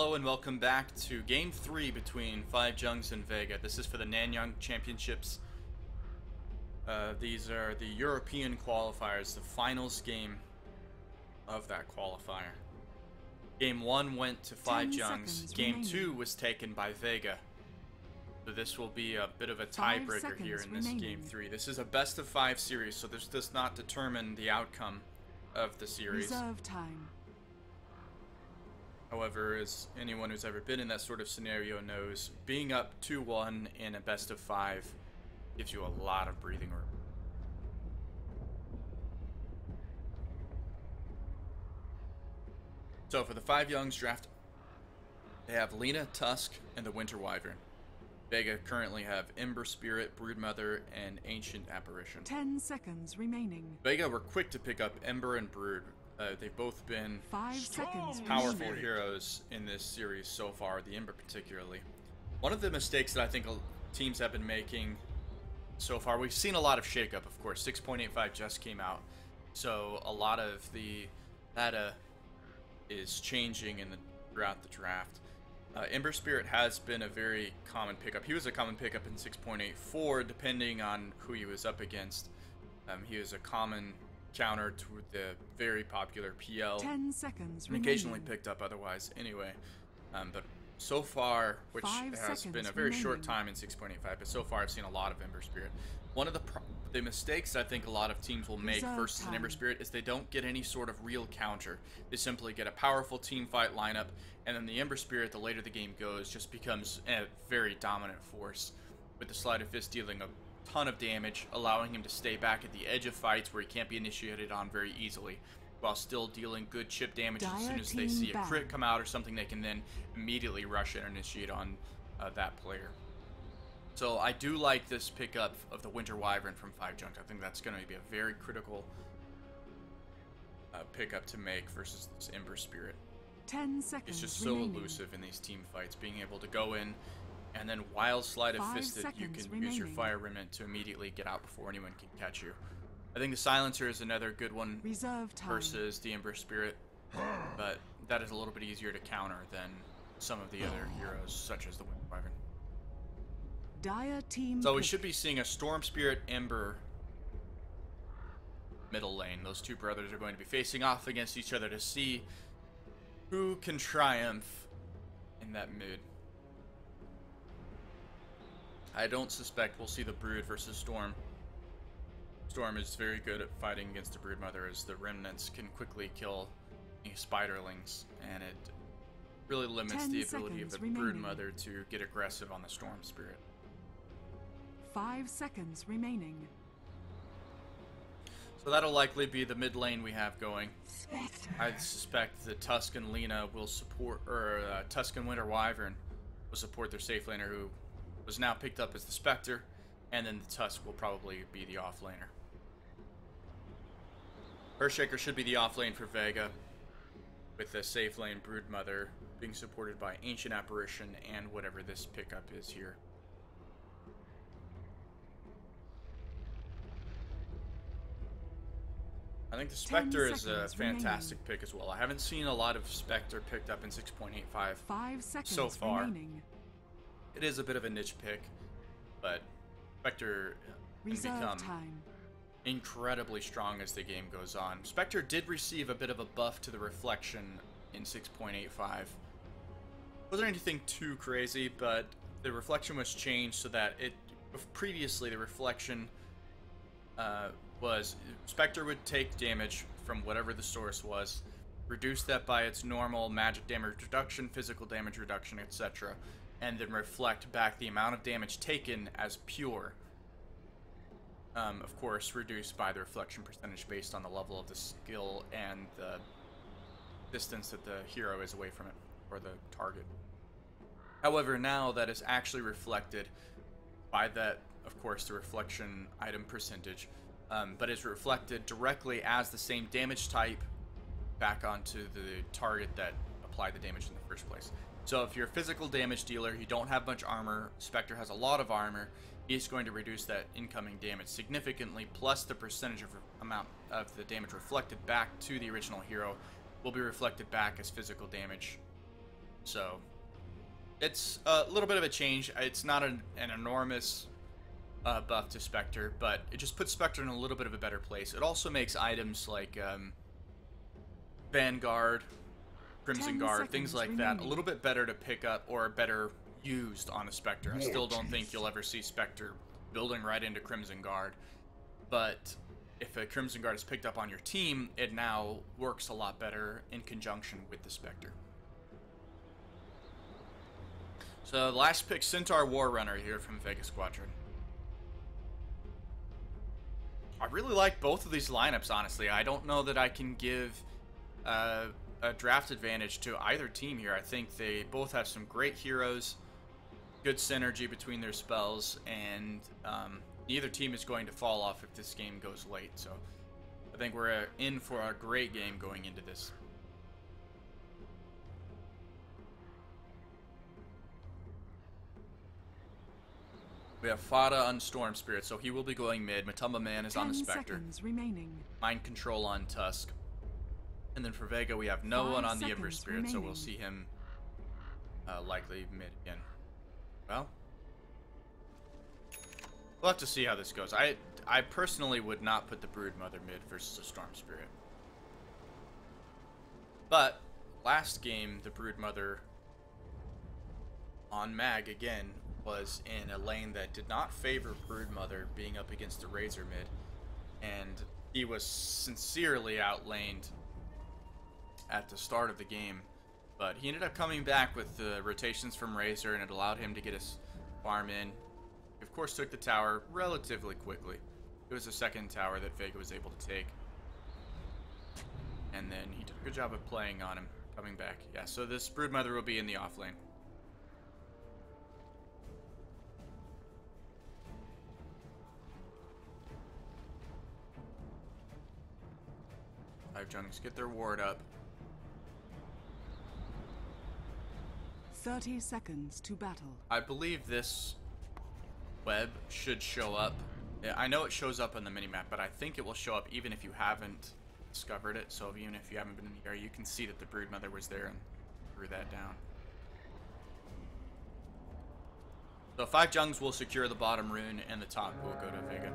Hello and welcome back to Game 3 between 5JuNGz and Vega. This is for the Nanyang Championships. These are the European Qualifiers, the finals game of that qualifier. Game 1 went to 5JuNGz. Game 2 was taken by Vega. So this will be a bit of a tiebreaker here in this Game 3. This is a best of 5 series, so this does not determine the outcome of the series. Reserve time. However, as anyone who's ever been in that sort of scenario knows, being up 2-1 in a best of 5 gives you a lot of breathing room. So for the 5JuNGz draft, they have Lina, Tusk, and the Winter Wyvern. Vega currently have Ember Spirit, Broodmother, and Ancient Apparition. 10 seconds remaining. Vega were quick to pick up Ember and Brood. They've both been 5 seconds powerful remaining. heroes in this series so far, the Ember particularly. One of the mistakes that I think teams have been making so far, we've seen a lot of shakeup, of course. 6.85 just came out, so a lot of the data is changing throughout the draft. Ember Spirit has been a very common pickup. He was a common pickup in 6.84, depending on who he was up against. He was a common counter to the very popular PL. 10 seconds and occasionally picked up otherwise anyway. But so far, which has been a very short time in 6.85, but so far I've seen a lot of Ember Spirit. One of the mistakes I think a lot of teams will make versus an Ember Spirit is they don't get any sort of real counter. They simply get a powerful team fight lineup, and then the Ember Spirit, the later the game goes, just becomes a very dominant force, with the Sleight of Fist dealing a ton of damage, allowing him to stay back at the edge of fights where he can't be initiated on very easily, while still dealing good chip damage. As soon as they see a crit come out or something, they can then immediately rush and initiate on that player. So I do like this pickup of the Winter Wyvern from 5JuNGz. I think that's going to be a very critical pickup to make versus this Ember Spirit. 10 seconds It's just so elusive in these team fights, being able to go in and then while Sleight of Fisted, you can use your Fire Remnant to immediately get out before anyone can catch you. I think the Silencer is another good one versus the Ember Spirit, but that is a little bit easier to counter than some of the other heroes, such as the Winter Wyvern. Dire team so we should be seeing a Storm Spirit, Ember middle lane. Those two brothers are going to be facing off against each other to see who can triumph in that mid. I don't suspect we'll see the Brood versus Storm. Storm is very good at fighting against the Broodmother, as the Remnants can quickly kill Spiderlings, and it really limits the ability of the Broodmother to get aggressive on the Storm Spirit. 5 seconds remaining. So that'll likely be the mid lane we have going. I suspect that Tusk and Lina will support, or Tusk and Winter Wyvern will support their safe laner, who was now picked up as the Spectre, and then the Tusk will probably be the offlaner. Earthshaker should be the offlane for Vega, with the safe lane Broodmother being supported by Ancient Apparition and whatever this pickup is here. I think the Spectre is a fantastic pick as well. I haven't seen a lot of Spectre picked up in 6.85 5 seconds so far. remaining. It is a bit of a niche pick, but Spectre can become incredibly strong as the game goes on. Spectre did receive a bit of a buff to the reflection in 6.85. Wasn't anything too crazy, but the reflection was changed so that previously the reflection was Spectre would take damage from whatever the source was, reduce that by its normal magic damage reduction, physical damage reduction, etc., and then reflect back the amount of damage taken as pure. Of course, reduced by the reflection percentage based on the level of the skill and the distance that the hero is away from it, or the target. However, now that is actually reflected by that, of course, the reflection item percentage, but is reflected directly as the same damage type back onto the target that applied the damage in the first place. So if you're a physical damage dealer, you don't have much armor, Spectre has a lot of armor, he's going to reduce that incoming damage significantly, plus the percentage of amount of the damage reflected back to the original hero will be reflected back as physical damage So it's a little bit of a change. It's not an enormous buff to Spectre, but it just puts Spectre in a little bit of a better place. It also makes items like Vanguard, Crimson Guard, things like that, a little bit better to pick up or better used on a Spectre. I still don't think you'll ever see Spectre building right into Crimson Guard, but if a Crimson Guard is picked up on your team, it now works a lot better in conjunction with the Spectre. So the last pick, Centaur War Runner here from Vega Squadron. I really like both of these lineups, honestly. I don't know that I can give a draft advantage to either team here. I think they both have some great heroes, good synergy between their spells, and neither team is going to fall off if this game goes late. So I think we're in for a great game going into this. We have Fada on Storm Spirit, so he will be going mid. Matumba Man is on the Spectre. Mind Control on Tusk. And then for Vega, we have no one on the Ember Spirit, so we'll see him likely mid again. Well, we'll have to see how this goes. I personally would not put the Broodmother mid versus a Storm Spirit. But last game, the Broodmother on Mag again was in a lane that did not favor Broodmother being up against the Razor mid, and he was sincerely outlaned at the start of the game, but he ended up coming back with the rotations from Razor, and it allowed him to get his farm in. He of course took the tower relatively quickly. It was the second tower that Vega was able to take, and then he did a good job of playing on him coming back. Yeah, so this Broodmother will be in the off lane. Junks get their ward up. 30 seconds to battle. I believe this web should show up. I know it shows up on the minimap, but I think it will show up even if you haven't discovered it. So even if you haven't been in the area, you can see that the Broodmother was there and threw that down. So 5JuNGz will secure the bottom rune, and the top will go to Vega.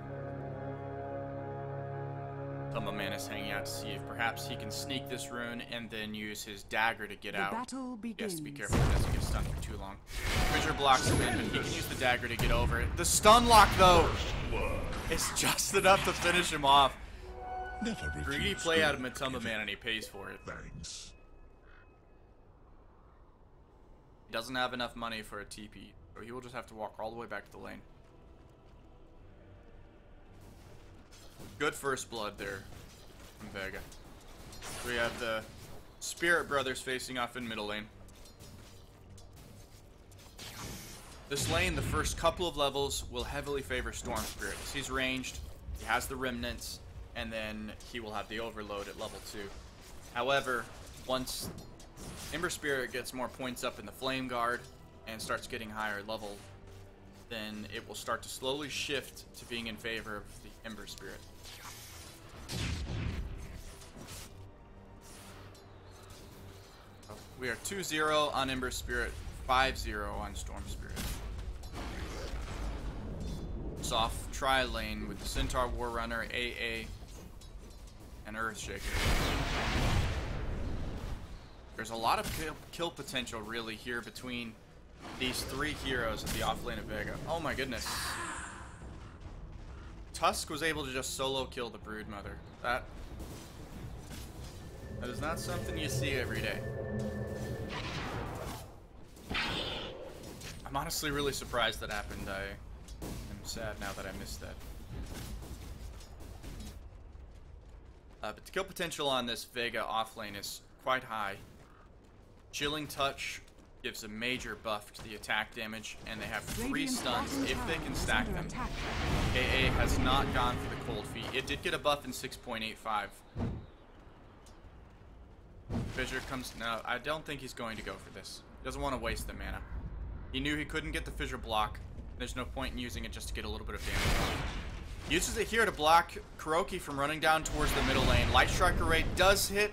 Matumba Man is hanging out to see if perhaps he can sneak this rune and then use his dagger to get out. Battle begins. He has to be careful he doesn't get stunned for too long. Fissure blocks him in, but he can use the dagger to get over it. The stun lock, though, is just enough to finish him off. Greedy play out of Matumba Man, and he pays for it. Thanks. He doesn't have enough money for a TP, so he will just have to walk all the way back to the lane. Good first blood there from Vega. We have the Spirit Brothers facing off in middle lane. This lane, the first couple of levels, will heavily favor Storm Spirit. He's ranged, he has the Remnants, and then he will have the Overload at level 2. However, once Ember Spirit gets more points up in the Flame Guard and starts getting higher level, then it will start to slowly shift to being in favor of the Ember Spirit. We are 2-0 on Ember Spirit, 5-0 on Storm Spirit. Soft tri lane with the Centaur War Runner, AA, and Earthshaker. There's a lot of kill potential really here between these three heroes at the off lane of Vega. Oh my goodness. Tusk was able to just solo kill the Broodmother. That is not something you see every day. I'm honestly really surprised that happened. I am sad now that I missed that. But the kill potential on this Vega offlane is quite high. Chilling Touch gives a major buff to the attack damage, and they have 3 stuns if they can stack them. AA has not gone for the cold feet. It did get a buff in 6.85. Fissure comes... No, I don't think he's going to go for this. He doesn't want to waste the mana. He knew he couldn't get the Fissure block. There's no point in using it just to get a little bit of damage. Uses it here to block Kuroki from running down towards the middle lane. Light Striker Ray does hit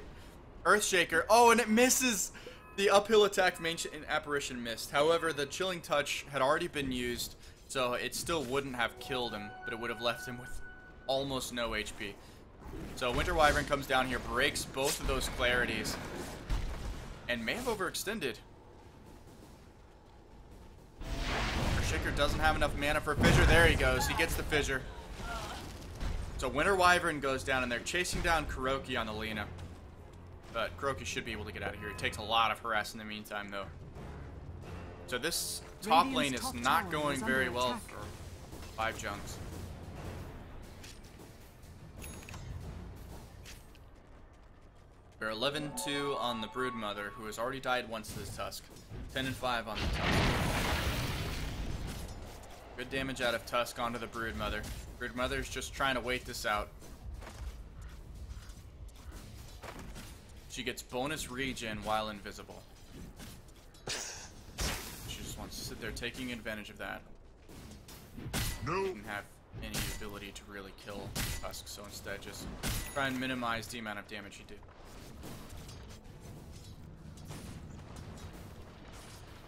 Earthshaker. Oh, and it misses! The uphill attack from Ancient Apparition missed. However, the Chilling Touch had already been used, so it still wouldn't have killed him, but it would have left him with almost no HP. So Winter Wyvern comes down here, breaks both of those clarities, and may have overextended. Shaker doesn't have enough mana for Fissure. There he goes. He gets the Fissure. So Winter Wyvern goes down, and they're chasing down Kuroki on the Lina. But Kuroki should be able to get out of here. It takes a lot of harass in the meantime, though. So this top lane is not going very well for 5JuNGz. We're 11-2 on the Broodmother, who has already died once to this Tusk. 10-5 on the Tusk. Good damage out of Tusk onto the Broodmother. Broodmother's just trying to wait this out. She gets bonus regen while invisible. She just wants to sit there taking advantage of that. Didn't have any ability to really kill Tusk, so instead just try and minimize the amount of damage he did.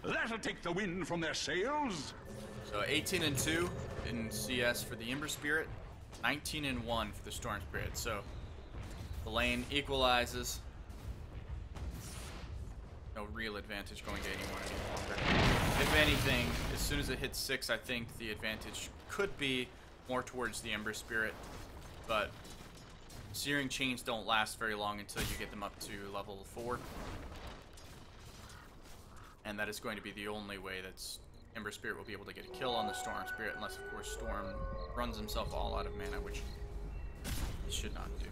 That'll take the wind from their sails. So 18-2 in CS for the Ember Spirit, 19-1 for the Storm Spirit. So the lane equalizes. No real advantage going to anyone any longer. If anything, as soon as it hits 6, I think the advantage could be more towards the Ember Spirit, but Searing Chains don't last very long until you get them up to level 4. And that is going to be the only way that Ember Spirit will be able to get a kill on the Storm Spirit, unless, of course, Storm runs himself all out of mana, which he should not do.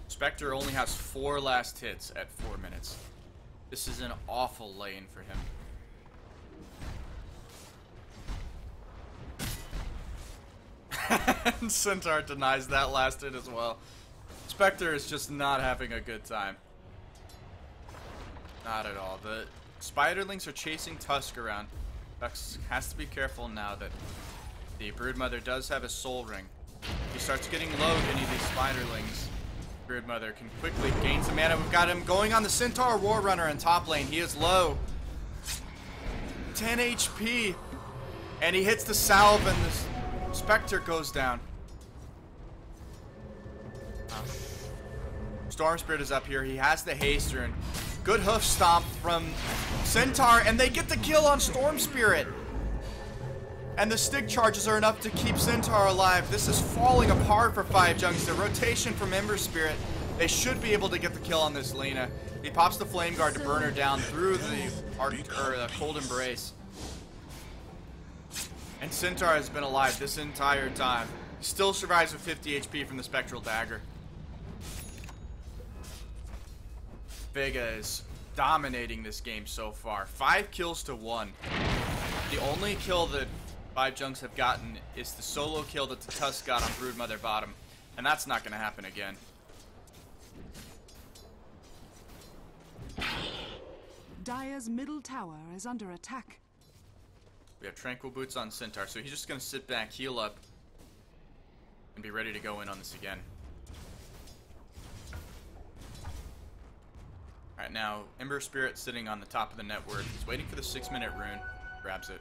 Spectre only has 4 last hits at 4 minutes. This is an awful lane for him. And Centaur denies that last hit as well. Spectre is just not having a good time. Not at all. The Spiderlings are chasing Tusk around. Tusk has to be careful now that the Broodmother does have a Soul Ring. If he starts getting low to any of these Spiderlings, Broodmother can quickly gain some mana. We've got him going on the Centaur War Runner in top lane. He is low. 10 HP. And he hits the salve and the Spectre goes down. Storm Spirit is up here. He has the haster and good hoof stomp from Centaur, and they get the kill on Storm Spirit. And the stick charges are enough to keep Centaur alive. This is falling apart for 5JuNGz. The rotation from Ember Spirit, they should be able to get the kill on this Lina. He pops the Flame Guard to burn her down through the Cold Embrace. And Centaur has been alive this entire time. He still survives with 50 HP from the Spectral Dagger. Vega is dominating this game so far. 5 kills to 1. The only kill that 5JuNGz have gotten is the solo kill that the Tusk got on Broodmother bottom. And that's not going to happen again. Dire's middle tower is under attack. We have Tranquil Boots on Centaur, so he's just going to sit back, heal up, and be ready to go in on this again. Alright, now, Ember Spirit sitting on the top of the network. He's waiting for the 6-minute rune. Grabs it.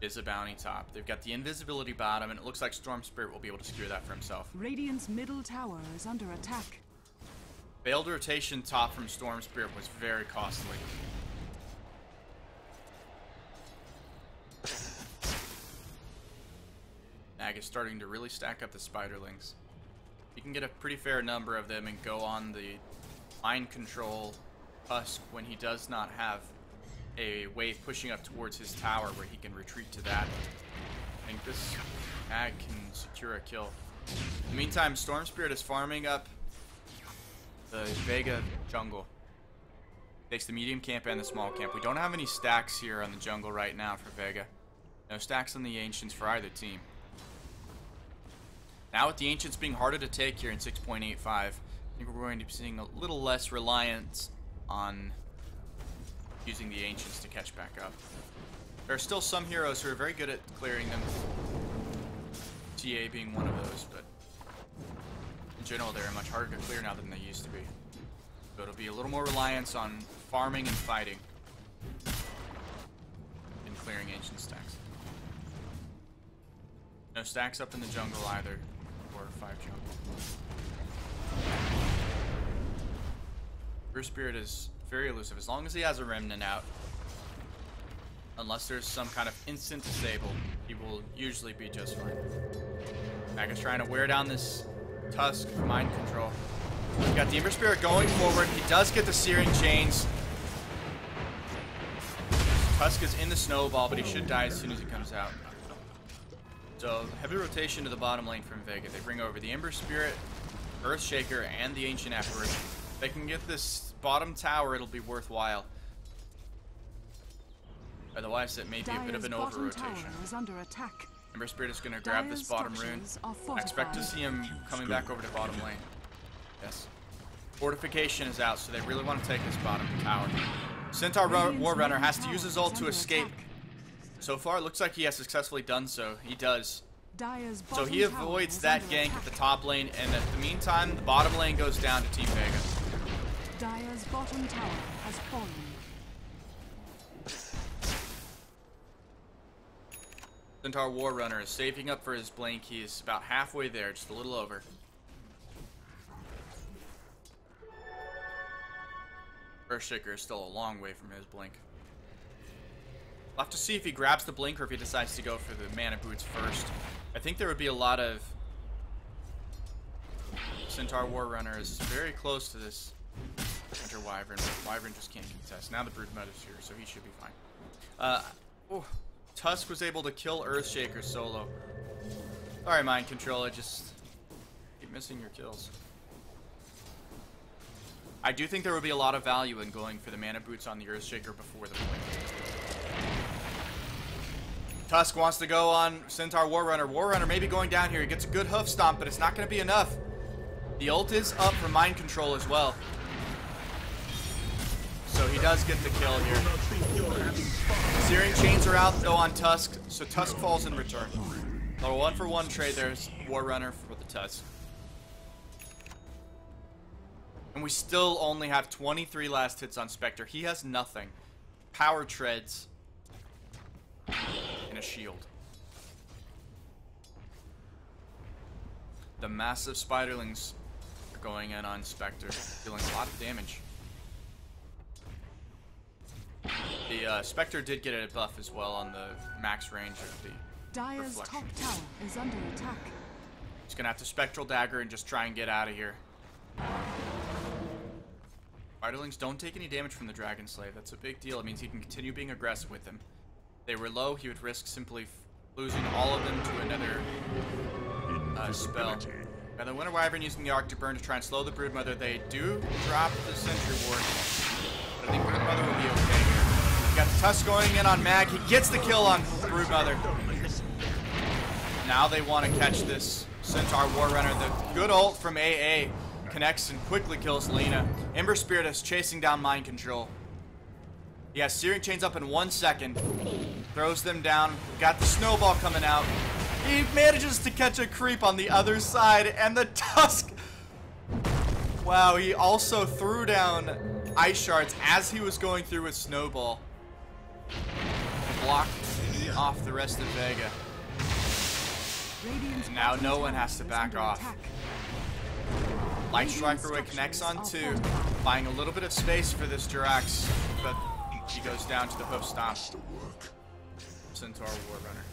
Is a bounty top. They've got the invisibility bottom, and it looks like Storm Spirit will be able to secure that for himself. Radiant's middle tower is under attack. Failed rotation top from Storm Spirit was very costly. Nag is starting to really stack up the Spiderlings. You can get a pretty fair number of them and go on the mind control Tusk when he does not have a wave pushing up towards his tower where he can retreat to that. I think this Nag can secure a kill. In the meantime, Storm Spirit is farming up the Vega jungle. Takes the medium camp and the small camp. We don't have any stacks here on the jungle right now for Vega. No stacks on the Ancients for either team. Now with the Ancients being harder to take here in 6.85, I think we're going to be seeing a little less reliance on using the Ancients to catch back up. There are still some heroes who are very good at clearing them. TA being one of those, but in general they're much harder to clear now than they used to be. So it'll be a little more reliance on farming and fighting and clearing ancient stacks. No stacks up in the jungle either, or 5JuNGz. Bruce Spirit is very elusive. As long as he has a remnant out, unless there's some kind of instant disable, he will usually be just fine. Vega's trying to wear down this Tusk for mind control. We've got the Ember Spirit going forward. He does get the Searing Chains. Tusk is in the snowball, but he should die as soon as he comes out. So, heavy rotation to the bottom lane from Vega. They bring over the Ember Spirit, Earthshaker, and the Ancient Apparition. If they can get this bottom tower, it'll be worthwhile. Otherwise, it may be a bit of an over-rotation. Ember Spirit is going to grab this bottom rune. I expect to see him coming back over to bottom lane. Yes. Fortification is out, so they really want to take this bottom tower. Centaur War Runner has to use his ult to escape. So far, it looks like he has successfully done so. He does. So he avoids that gank at the top lane, and at the meantime, the bottom lane goes down to Team Vega. Dire's bottom tower has fallen. Centaur War Runner is saving up for his blink. He is about halfway there, just a little over. Earthshaker is still a long way from his blink. We'll have to see if he grabs the blink or if he decides to go for the mana boots first. I think there would be a lot of Centaur War Runner is very close to this Hunter Wyvern, but Wyvern just can't contest. Now the Broodmother's here, so he should be fine. Tusk was able to kill Earthshaker solo. Alright, Mind Controller, just keep missing your kills. I do think there would be a lot of value in going for the mana boots on the Earthshaker before the blink. Tusk wants to go on Centaur War Runner. War Runner may be going down here. He gets a good hoof stomp, but it's not going to be enough. The ult is up for Mind Control as well. So he does get the kill here. Searing Chains are out though on Tusk, so Tusk falls in return. A 1-for-1 trade there's War Runner for the Tusk. And we still only have 23 last hits on Spectre. He has nothing. Power treads and a shield. The massive Spiderlings are going in on Spectre, dealing a lot of damage. The Spectre did get a buff as well on the max range of the Dire's top tower is under attack. He's gonna have to Spectral Dagger and just try and get out of here. Spiderlings don't take any damage from the Dragon Slave. That's a big deal. It means he can continue being aggressive with them. If they were low, he would risk simply losing all of them to another spell. And the Winter Wyvern using the Arctic Burn to try and slow the Broodmother. They do drop the Sentry Ward. But I think Broodmother will be okay here. We got the Tusk going in on Mag. He gets the kill on Broodmother. Now they want to catch this Centaur War Runner. The good ult from AA connects and quickly kills Lena. Ember Spirit is chasing down Mind Control. He has Searing Chains up in 1 second. Throws them down. Got the snowball coming out. He manages to catch a creep on the other side, and the Tusk... Wow, he also threw down Ice Shards as he was going through with Snowball. Blocked off the rest of Vega. And now no one has to back off. Light Striker connects on 2, buying a little bit of space for this Jirax, but he goes down to the hoof stomp. Centaur War Runner.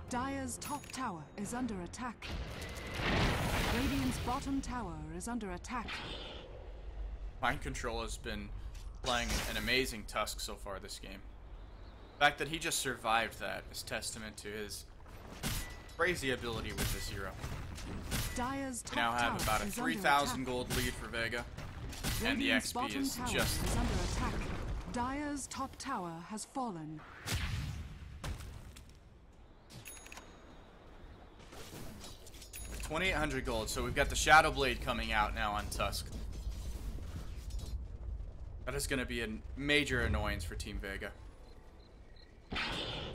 Dire's top tower is under attack. Radiant's bottom tower is under attack. Mind Control has been playing an amazing Tusk so far this game. The fact that he just survived that is testament to his crazy ability with this hero. Dire's top We now have tower about a is under 3,000 attack. gold lead for Vega, and the Radiant's XP bottom is tower just... is under attack. Dire's top tower has fallen. $2,800 gold, so we've got the Shadow Blade coming out now on Tusk. That is going to be a major annoyance for Team Vega.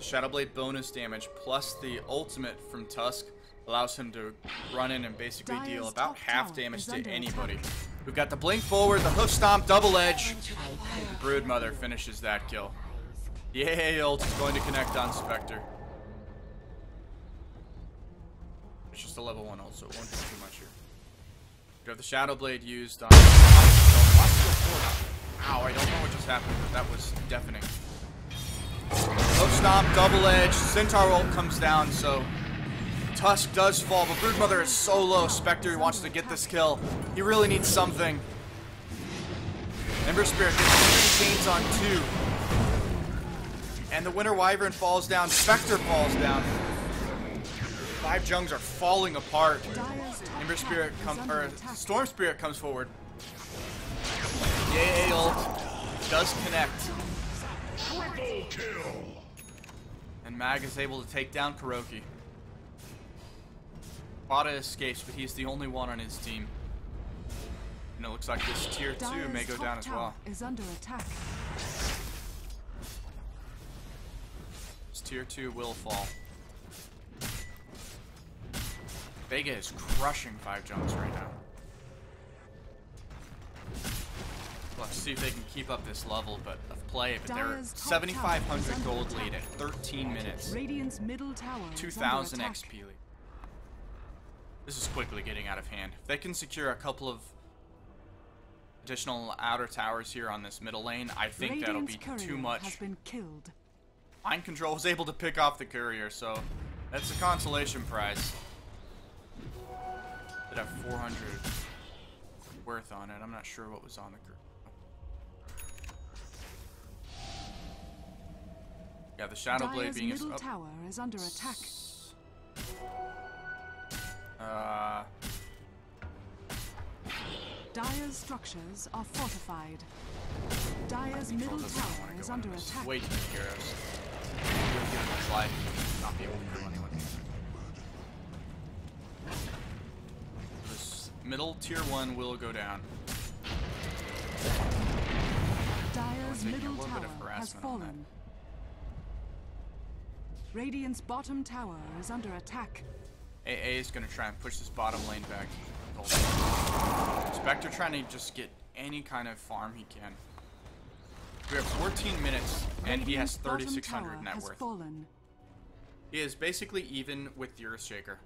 Shadow Blade bonus damage plus the ultimate from Tusk Allows him to run in and basically deal Dire's about top half tower damage is to under anybody. attack. We've got the blink forward, the hoof stomp, double edge. Broodmother finishes that kill. Yay, ult is going to connect on Spectre. It's just a level 1 ult, so it won't do too much here. We have the Shadow Blade used on... Ow, I don't know what just happened, but that was deafening. Hoof stomp, double edge, Centaur ult comes down, so Tusk does fall, but Broodmother is so low. Spectre wants to get this kill. He really needs something. Ember Spirit gets 3 chains on 2. And the Winter Wyvern falls down. Spectre falls down. 5JuNGz are falling apart. Ember Spirit Storm Spirit comes forward. Yay, ult does connect. Triple kill. And Mag is able to take down Kuroki. Bada escapes, but he's the only one on his team. And it looks like this tier 2 may go down as well. Is under attack. This tier 2 will fall. Vega is crushing 5JuNGz right now. Let's see if they can keep up this level of play, but they're 7,500 gold lead at 13 minutes. Radiant's middle tower 2,000 XP lead. This is quickly getting out of hand. If they can secure a couple of additional outer towers here on this middle lane, I think that'll be too much. Has been killed. Mind Control was able to pick off the courier, so that's a consolation prize. It have 400 worth on it. I'm not sure what was on the courier. Yeah, the Shadow Blade being middle tower is under attack. Dire's structures are fortified. Dire's middle tower is under attack. Way too many heroes. We'll give him a slide. Not be able to kill anyone. This middle tier 1 will go down. Dire's middle tower has fallen. Radiant's bottom tower is under attack. AA is going to try and push this bottom lane back. Spectre trying to just get any kind of farm he can. We have 14 minutes, and he has 3,600 net worth. He is basically even with the Earthshaker.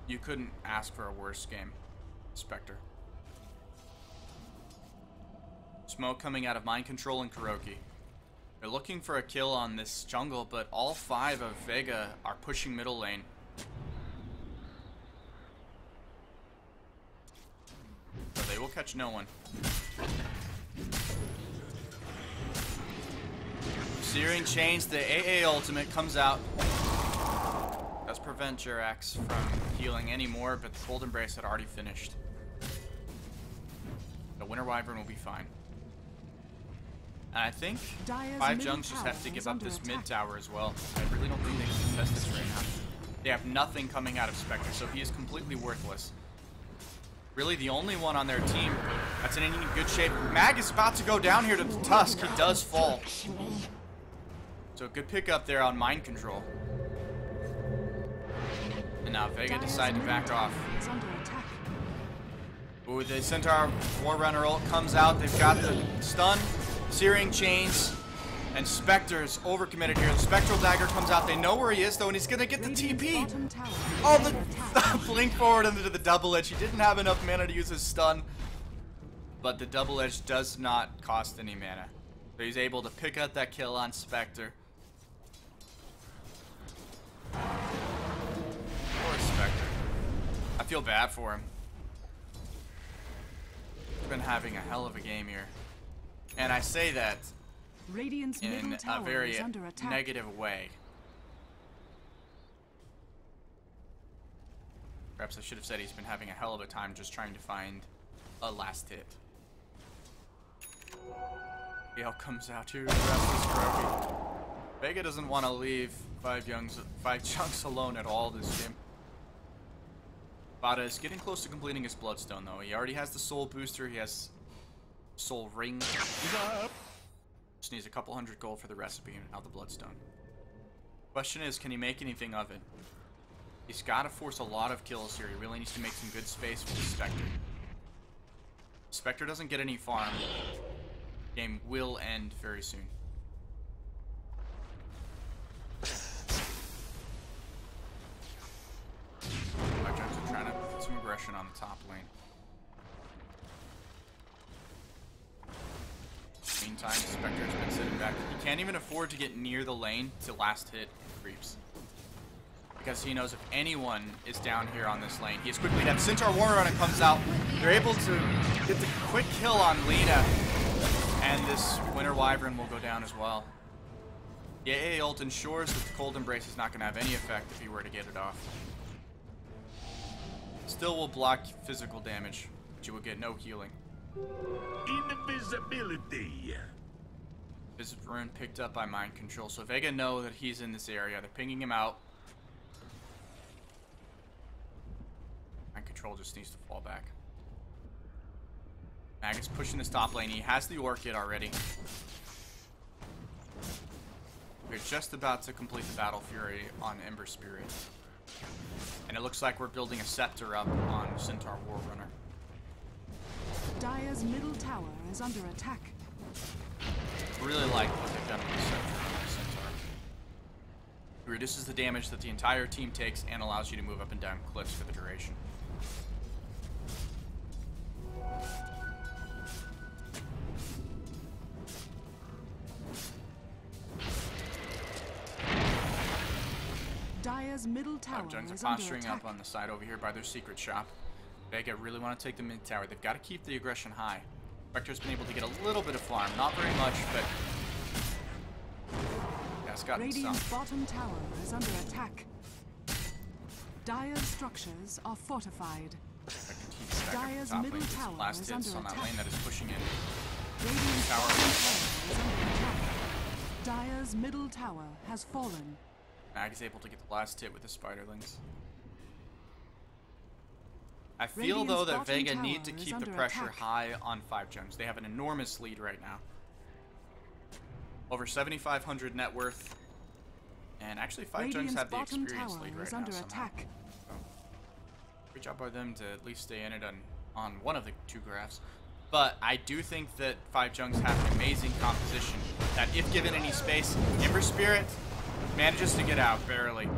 You couldn't ask for a worse game, Spectre. Smoke coming out of Mind Control and Kuroki. They're looking for a kill on this jungle, but all 5 of Vega are pushing middle lane. So they will catch no one. Searing Chains, the AA ultimate comes out. Does prevent Jerax from healing anymore, but the Golden Brace had already finished. The Winter Wyvern will be fine. And I think 5JuNGz just have to give up this mid tower as well. I really don't think they can contest this right now. They have nothing coming out of Spectre, so he is completely worthless. Really the only one on their team that's in any good shape. Mag is about to go down here to the Tusk. He does fall. So good pick up there on Mind Control. And now Vega decided to back off. Ooh, the Centaur Forerunner ult comes out. They've got the stun. Searing Chains, and Spectre's overcommitted here. The Spectral Dagger comes out. They know where he is, though, and he's going to get the TP. Oh, the blink forward into the double edge. He didn't have enough mana to use his stun, but the double edge does not cost any mana. So he's able to pick up that kill on Spectre. Poor Spectre. I feel bad for him. He's been having a hell of a game here. And I say that in a very negative way. Perhaps I should have said he's been having a hell of a time just trying to find a last hit. Gale comes out to arrest this Kuroki. Vega doesn't want to leave 5JuNGz alone at all this game. Bada is getting close to completing his Bloodstone though. He already has the Soul Booster, he has Soul Ring. Just needs a couple hundred gold for the recipe and now the Bloodstone. Question is, can he make anything of it? He's got to force a lot of kills here. He really needs to make some good space for the Spectre. Spectre doesn't get any farm. Game will end very soon. 5JuNGz are trying to put some aggression on the top lane. Meantime, Spectre's been sitting back. He can't even afford to get near the lane to last hit creeps. Because he knows if anyone is down here on this lane, he is quickly dead. Centaur Warrior Runner comes out. They're able to get the quick kill on Lina. And this Winter Wyvern will go down as well. The AA ult ensures that the Cold Embrace is not going to have any effect if he were to get it off. Still will block physical damage, but you will get no healing. Invisibility. Visit Rune picked up by Mind Control, so Vega know that he's in this area. They're pinging him out. Mind Control just needs to fall back. Mag is pushing this top lane. He has the Orchid already. We're just about to complete the Battle Fury on Ember Spirit. And it looks like we're building a Scepter up on Centaur War Runner. Dire's middle tower is under attack. Really like what they've done with the Scepter on the Centaur. It reduces the damage that the entire team takes and allows you to move up and down cliffs for the duration. Dire's middle tower 5JuNGz is are under posturing attack. up on the side over here by their secret shop. Vega really want to take the mid tower. They've got to keep the aggression high. Spectre's been able to get a little bit of farm, not very much, but yeah, it's gotten Radiant's some. bottom tower is under attack. Dire's structures are fortified. Dire's middle tower last is hits under on that attack. lane that is pushing in. Radiant's Tower. bottom tower is under attack. Dire's middle tower has fallen. Mag is able to get the last hit with the Spiderlings. I feel Radiant's though that bottom Vega tower need to is keep the under pressure attack. high on 5JuNGz. They have an enormous lead right now. Over 7,500 net worth. And actually 5JuNGz Radiant's have the bottom experience tower lead right is now under somehow. attack. So, great job by them to at least stay in it on one of the two graphs. But I do think that 5JuNGz have an amazing composition that if given any space, Ember Spirit manages to get out barely.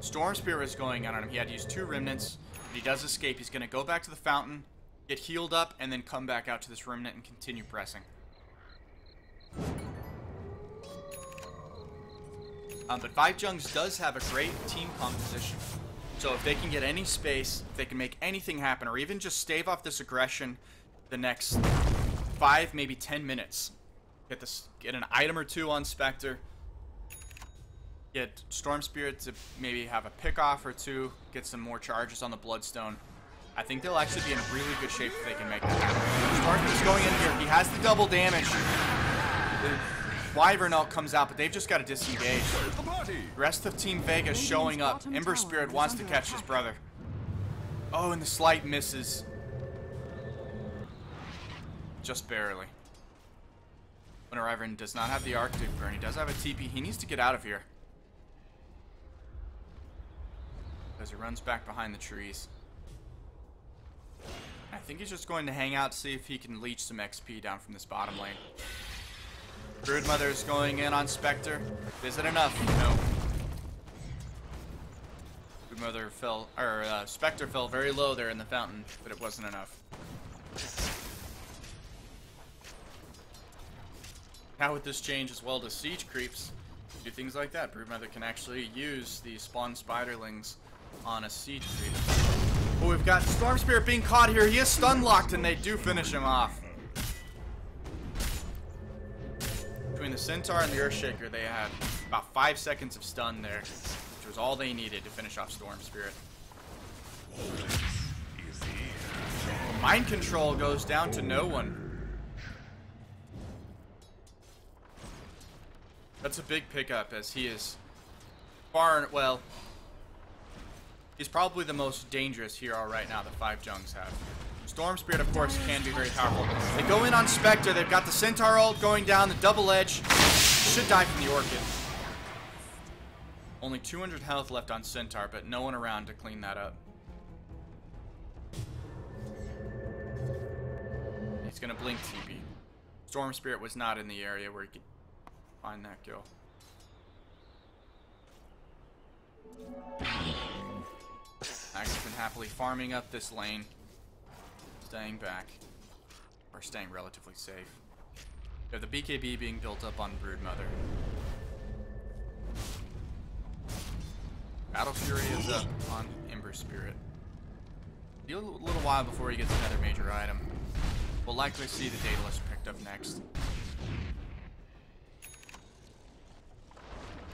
Storm Spirit is going on him. He had to use 2 remnants. But he does escape. He's going to go back to the fountain, get healed up, and then come back out to this remnant and continue pressing. But 5JuNGz does have a great team composition. So if they can get any space, if they can make anything happen, or even just stave off this aggression the next 5, maybe 10 minutes, get an item or 2 on Spectre, get Storm Spirit to maybe have a pick-off or 2, get some more charges on the Bloodstone. I think they'll actually be in really good shape if they can make that happen. Storm Spirit's going in here. He has the double damage. The Wyvern ult comes out, but they've just got to disengage. The rest of Team Vega showing up. Ember Spirit wants to catch his brother. Oh, and the slight misses. Just barely. Winter Wyvern does not have the Arctic Burn. He does have a TP. He needs to get out of here. As he runs back behind the trees. I think he's just going to hang out to see if he can leech some XP down from this bottom lane. Broodmother's going in on Spectre. Is it enough? No. Broodmother fell, or Spectre fell very low there in the fountain, but it wasn't enough. Now with this change as well to siege creeps, do things like that. Broodmother can actually use the spawn spiderlings on a siege creep. Oh, we've got Storm Spirit being caught here. He is stun locked, and they do finish him off. Between the Centaur and the Earthshaker, they had about 5 seconds of stun there, which was all they needed to finish off Storm Spirit. Mind Control goes down to no one. That's a big pickup, as he is far, well, he's probably the most dangerous hero right now that 5JuNGz have. Storm Spirit, of course, can be very powerful. They go in on Spectre. They've got the Centaur ult going down, the double edge. Should die from the Orchid. Only 200 health left on Centaur, but no one around to clean that up. He's gonna blink TP. Storm Spirit was not in the area where he could find that kill. Max has been happily farming up this lane, staying back, or staying relatively safe. We have the BKB being built up on Broodmother. Battle Fury is up on Ember Spirit. A little while before he gets another major item. We'll likely see the Daedalus picked up next.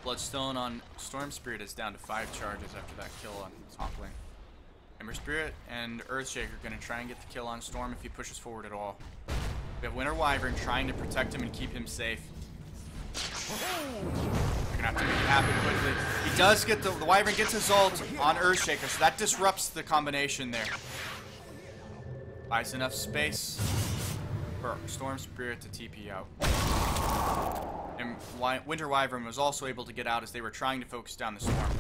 Bloodstone on Storm Spirit is down to 5 charges after that kill on top lane. Ember Spirit and Earthshaker are going to try and get the kill on Storm if he pushes forward at all. We have Winter Wyvern trying to protect him and keep him safe. They're gonna have to make it happen quickly. He does get the Wyvern gets his ult on Earthshaker, so that disrupts the combination there. Buys enough space for Storm Spirit to TP out. And Winter Wyvern was also able to get out as they were trying to focus down the storm.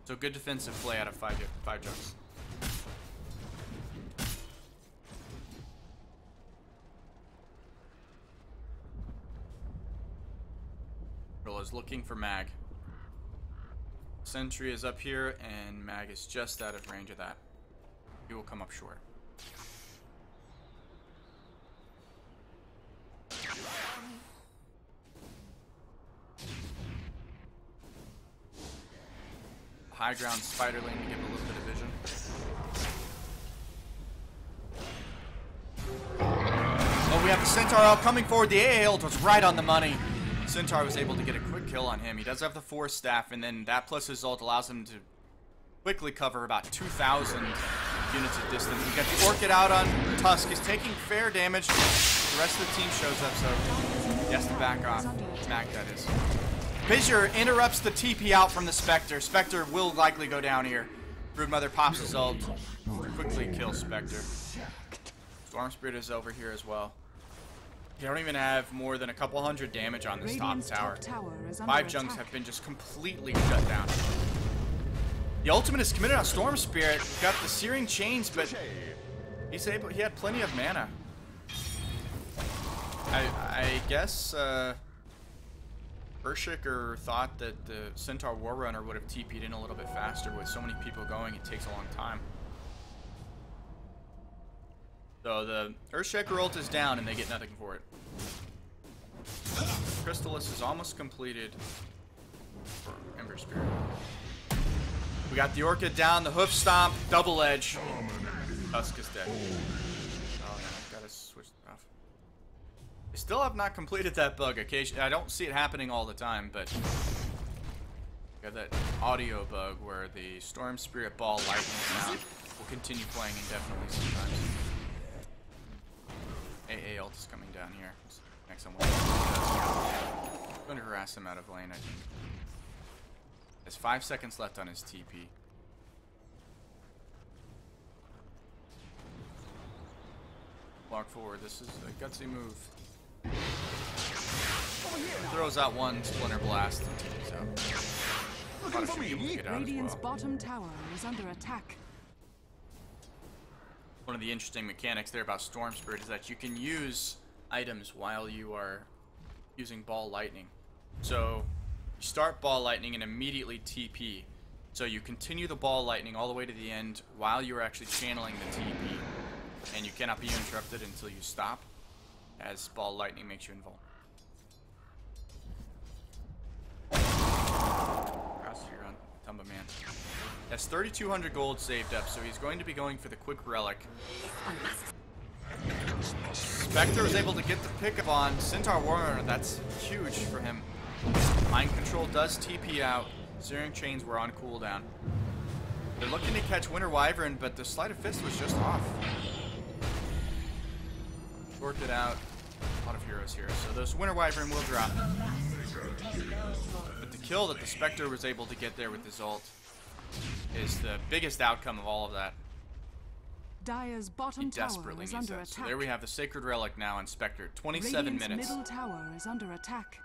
So good defensive play out of 5JuNGz. Is looking for Mag. Sentry is up here, and Mag is just out of range of that. He will come up short. High ground spider lane to give him a little bit of vision. Oh, we have the Centaur out coming forward. The AA ult was right on the money. Centaur was able to get a quick kill on him. He does have the Force Staff, and then that plus his ult allows him to quickly cover about 2,000 units of distance. We got the Orchid out on Tusk. He's taking fair damage. The rest of the team shows up, so he has to back off. Mag, that is. Fissure interrupts the TP out from the Spectre. Spectre will likely go down here. Broodmother pops his ult. Quickly kills Spectre. Storm Spirit is over here as well. They don't even have more than a couple hundred damage on this top tower. 5JuNGz have been just completely shut down. The ultimate is committed on Storm Spirit. Got the Searing Chains, but he had plenty of mana. I guess Earthshaker thought that the Centaur Warrunner would have TP'd in a little bit faster. With so many people going, it takes a long time. So the Earthshaker ult is down and they get nothing for it. Crystallis is almost completed for Ember Spirit. We got the Orchid down, the Hoof Stomp, Double Edge. Tusk is dead. Oh yeah, gotta switch it off. I still have not completed that bug. Occasionally, I don't see it happening all the time, but we have that audio bug where the Storm Spirit ball lightning sound will continue playing indefinitely sometimes. AA ult is coming down here. Next one. I'm going to harass him out of lane, I think. There's 5 seconds left on his TP. Walk forward. This is a gutsy move. Throws out one Splinter Blast and TP's out. Radiant's bottom tower is under attack. One of the interesting mechanics there about Storm Spirit is that you can use items while you are using Ball Lightning. So you start Ball Lightning and immediately TP. So you continue the Ball Lightning all the way to the end while you're actually channeling the TP. And you cannot be interrupted until you stop, as Ball Lightning makes you invulnerable. Cross here on Tumba Man. That's 3,200 gold saved up, so he's going to be going for the quick relic. Spectre was able to get the pickup on Centaur Warrunner. That's huge for him. Mind Control does TP out. Searing Chains were on cooldown. They're looking to catch Winter Wyvern, but the Sleight of Fist was just off. Worked it out. A lot of heroes here, so those Winter Wyvern will drop. But the kill that the Spectre was able to get there with his ult is the biggest outcome of all of that. Dire's bottom tower is under attack. So there we have the Sacred Relic now on Spectre. 27 minutes. Middle tower is under attack.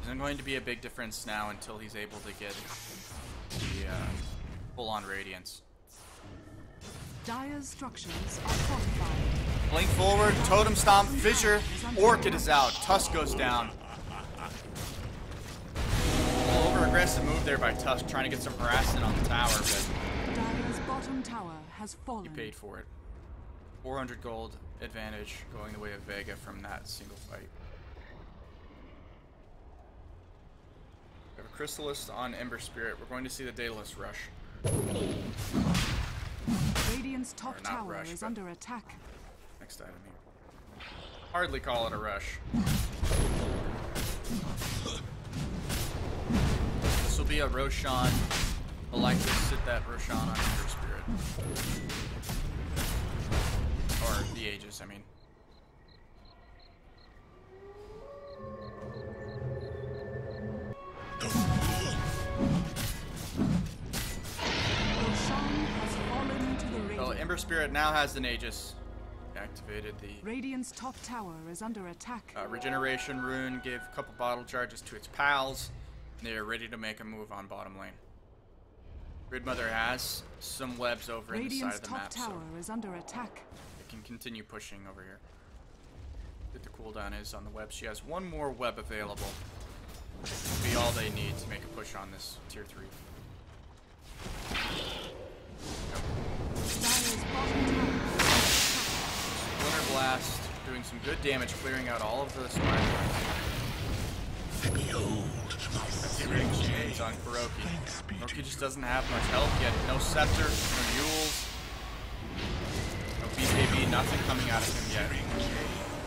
Isn't going to be a big difference now until he's able to get the full-on Radiance. Dire's structures are fortified. Blink forward, Totem Stomp, Fissure, Orchid is out, Tusk goes down. Over-aggressive move there by Tusk, trying to get some harassment on the tower, but Dire's bottom tower has fallen. he paid for it. 400 gold advantage going the way of Vega from that single fight. We have a Chrysalis on Ember Spirit. We're going to see the Daedalus rush. Radiant's top tower rush, is but under attack. Next item here. Hardly call it a rush. This will be a Roshan. I'll like to sit that Roshan on Ember Spirit. Or the Aegis, I mean. Well, Ember Spirit now has an Aegis. Activated the Radiant's top tower is under attack. Regeneration Rune, gave a couple bottle charges to its pals. They are ready to make a move on bottom lane. Gridmother has some webs over in the side of the map, Radiant's top tower is under attack. It can continue pushing over here. What the cooldown is on the web. She has one more web available. It'll be all they need to make a push on this tier 3. Splinter Blast doing some good damage, clearing out all of the smart. Getting chains on Kuroki. Kuroki just doesn't have much health yet. No scepter, no mules, no BKB, nothing coming out of him yet.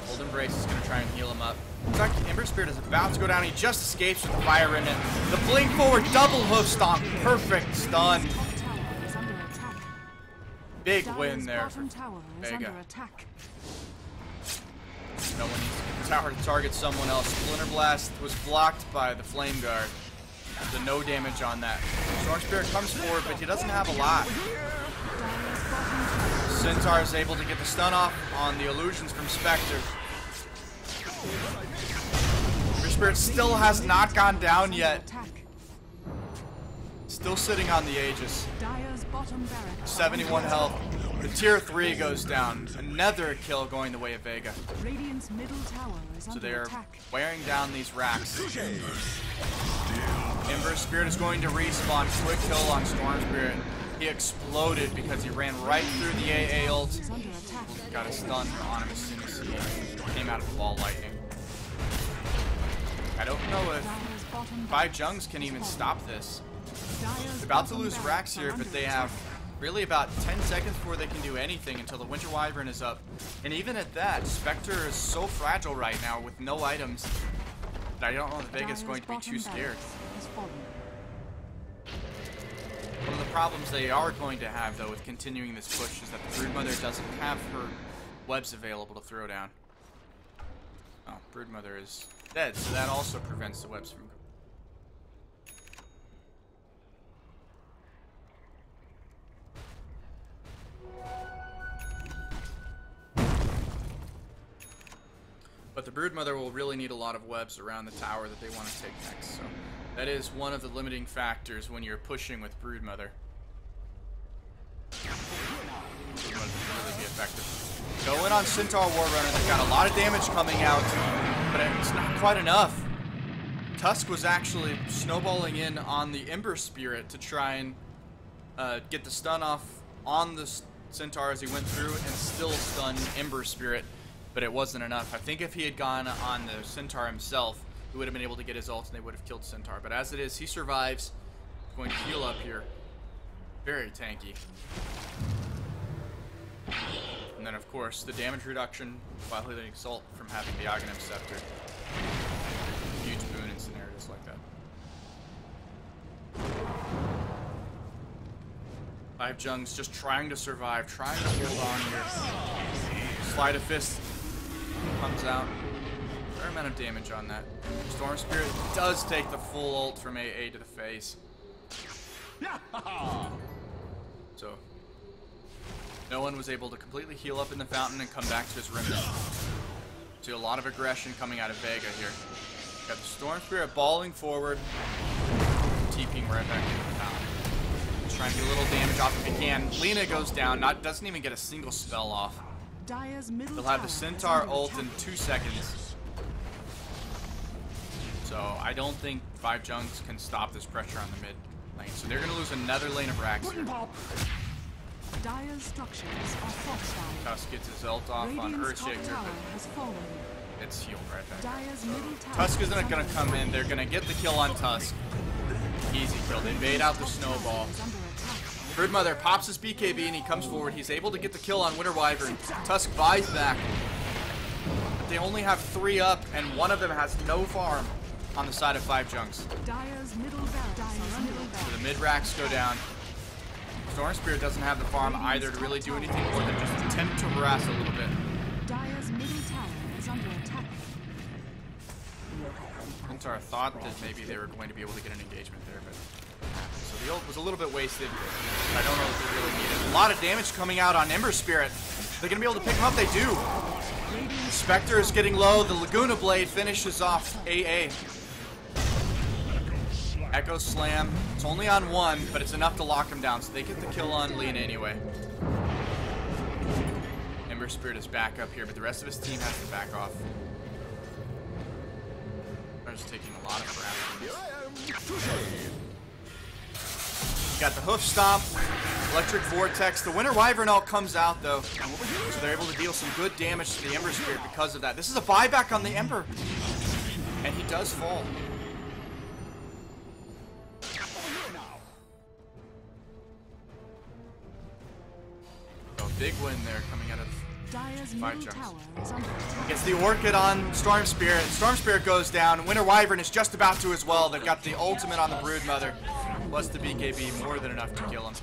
Old Embrace is going to try and heal him up. In fact, Ember Spirit is about to go down. He just escapes with the fire in it. The blink forward, double hoof stomp, perfect stun. Big win there for Vega. No one needs to get the tower to target someone else. Splinter Blast was blocked by the Flame Guard. So no damage on that. Storm Spirit comes forward, but he doesn't have a lot. Centaur is able to get the stun off on the illusions from Spectre. Ember Spirit still has not gone down yet. Still sitting on the Aegis. 71 health. The tier 3 goes down. Another kill going the way of Vega. Radiant's middle tower is So under they're attack. wearing down these racks. Ember Spirit is going to respawn. Quick kill on Storm Spirit. He exploded because he ran right through the AA ult. Is under attack. Got a stun on him as soon as he came out of the ball lightning. I don't know if 5JuNGz can even stop this. They're about to lose racks here, but they have really about 10 seconds before they can do anything until the Winter Wyvern is up. And even at that, Spectre is so fragile right now with no items that I don't know that Vega's going to be too scared. One of the problems they are going to have, though, with continuing this push is that the Broodmother doesn't have her webs available to throw down. Oh, Broodmother is dead, so that also prevents the webs from... But the Broodmother will really need a lot of webs around the tower that they want to take next, so that is one of the limiting factors when you're pushing with Broodmother. Broodmother can really be effective. Go in on Centaur Warrunner. They've got a lot of damage coming out, but it's not quite enough. Tusk was actually snowballing in on the Ember Spirit to try and get the stun off on the Centaur as he went through and still stun Ember Spirit. But it wasn't enough. I think if he had gone on the Centaur himself, he would have been able to get his ult and they would have killed Centaur. But as it is, he survives. Going to heal up here. Very tanky. And then, of course, the damage reduction while healing Exalt from having the Aghanim Scepter. Huge boon in scenarios like that. 5JuNGz just trying to survive, trying to hold on here. Slide of Fist comes out. Fair amount of damage on that. Storm Spirit does take the full ult from AA to the face. So, no one was able to completely heal up in the fountain and come back to his remnant. See a lot of aggression coming out of Vega here. Got the Storm Spirit balling forward. TPing right back into the tower. Trying to get a little damage off if he can. Lina goes down, doesn't even get a single spell off. They'll have the Centaur ult in 2 seconds. So I don't think 5JuNGz can stop this pressure on the mid lane. So they're going to lose another lane of racks here. Dire's structures are fortified. Tusk gets his ult off on Earthshaker, but it's healed right back. Tusk is not going to come in. They're going to get the kill on Tusk. Easy kill. They bait out the snowball. Broodmother pops his BKB and he comes forward. He's able to get the kill on Winter Wyvern. Tusk buys back. But they only have 3 up, and one of them has no farm on the side of 5JuNGz. So the mid racks go down. Storm Spirit doesn't have the farm either to really do anything more than just attempt to harass a little bit. Dire's middle tower is under attack. Centaur thought that maybe they were going to be able to get an engagement there, but so the ult was a little bit wasted. I don't know if they really need it. A lot of damage coming out on Ember Spirit. They're going to be able to pick him up. They do. Spectre is getting low. The Laguna Blade finishes off AA. Echo Slam. It's only on 1, but it's enough to lock him down, so they get the kill on Lina anyway. Ember Spirit is back up here, but the rest of his team has to back off. They're just taking a lot of harassment. Got the Hoof Stomp, Electric Vortex. The Winter Wyvern ult comes out, though, so they're able to deal some good damage to the Ember Spirit because of that. This is a buyback on the Ember, and he does fall. So big win there coming out of 5JuNGz. Gets the Orchid on Storm Spirit. Storm Spirit goes down. Winter Wyvern is just about to as well. They've got the ultimate on the Broodmother. Plus the BKB, more than enough to kill him.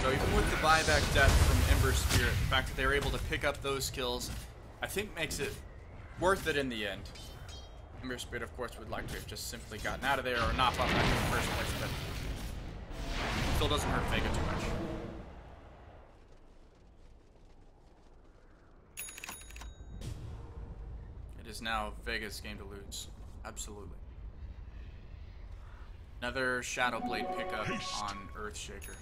So even with the buyback death from Ember Spirit, the fact that they were able to pick up those kills, I think makes it worth it in the end. Ember Spirit, of course, would like to have just simply gotten out of there or not bought back in the first place, but still doesn't hurt Vega too much. It is now Vega's game to lose. Absolutely. Another Shadow Blade pickup on Earthshaker.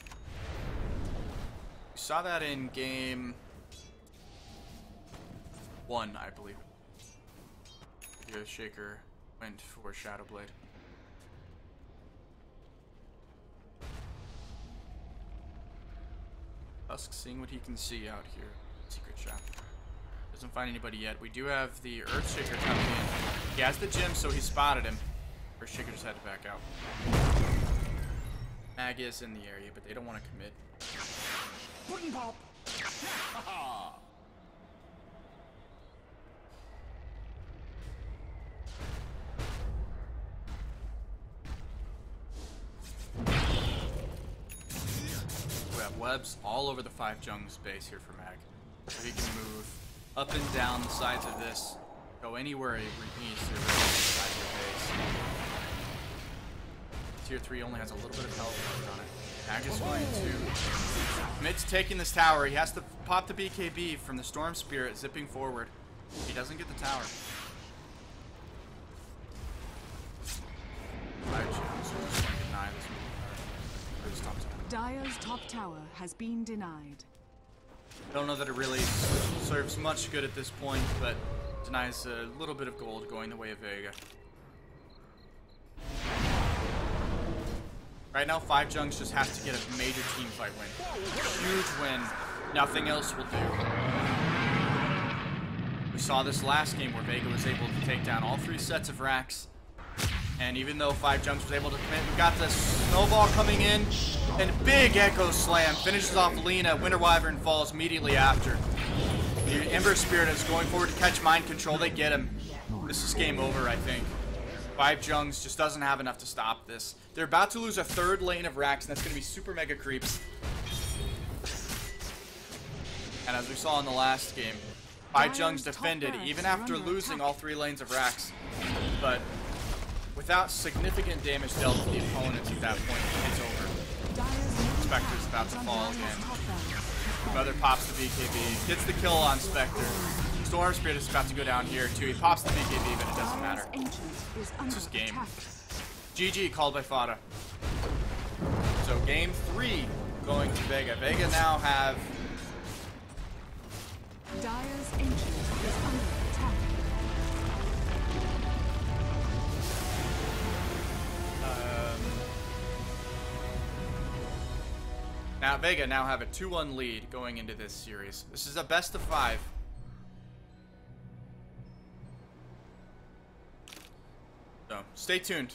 We saw that in game 1, I believe. The Earthshaker went for Shadow Blade. Tusk seeing what he can see out here. Secret shot. Doesn't find anybody yet. We do have the Earthshaker coming in. He has the gem, so he spotted him. Earthshaker just had to back out. Mag is in the area, but they don't want to commit. Pudding pop. We have webs all over the 5JuNGz base here for Mag. So he can move up and down the sides of this. Go anywhere he needs to around the side of the base. Tier 3 only has a little bit of health left on it. Mag is going to... Mid's taking this tower. He has to pop the BKB from the Storm Spirit, zipping forward. He doesn't get the tower. 5JuNGz is just going to deny this move. Dire's top tower has been denied. I don't know that it really serves much good at this point, but denies a little bit of gold going the way of Vega. Right now, 5JuNGz just has to get a major team fight win. Huge win. Nothing else will do. We saw this last game where Vega was able to take down all 3 sets of racks. And even though 5JuNGz was able to commit, we got the snowball coming in. And big Echo Slam finishes off Lina. Winter Wyvern falls immediately after. The Ember Spirit is going forward to catch mind control. They get him. This is game over, I think. 5JuNGz just doesn't have enough to stop this. They're about to lose a 3rd lane of racks, and that's going to be super mega creeps. And as we saw in the last game, 5JuNGz defended even after losing all 3 lanes of racks. But without significant damage dealt to the opponents at that point, it's over. Spectre's about to fall again. Brother pops the BKB, gets the kill on Spectre. Storm Spirit is about to go down here too. He pops the BKB, but it doesn't matter. It's just game. GG called by Fada. So game 3 going to Vega. Vega now have. Dire's ancient is under attack. Now Vega now have a 2-1 lead going into this series. This is a best of 5. So stay tuned.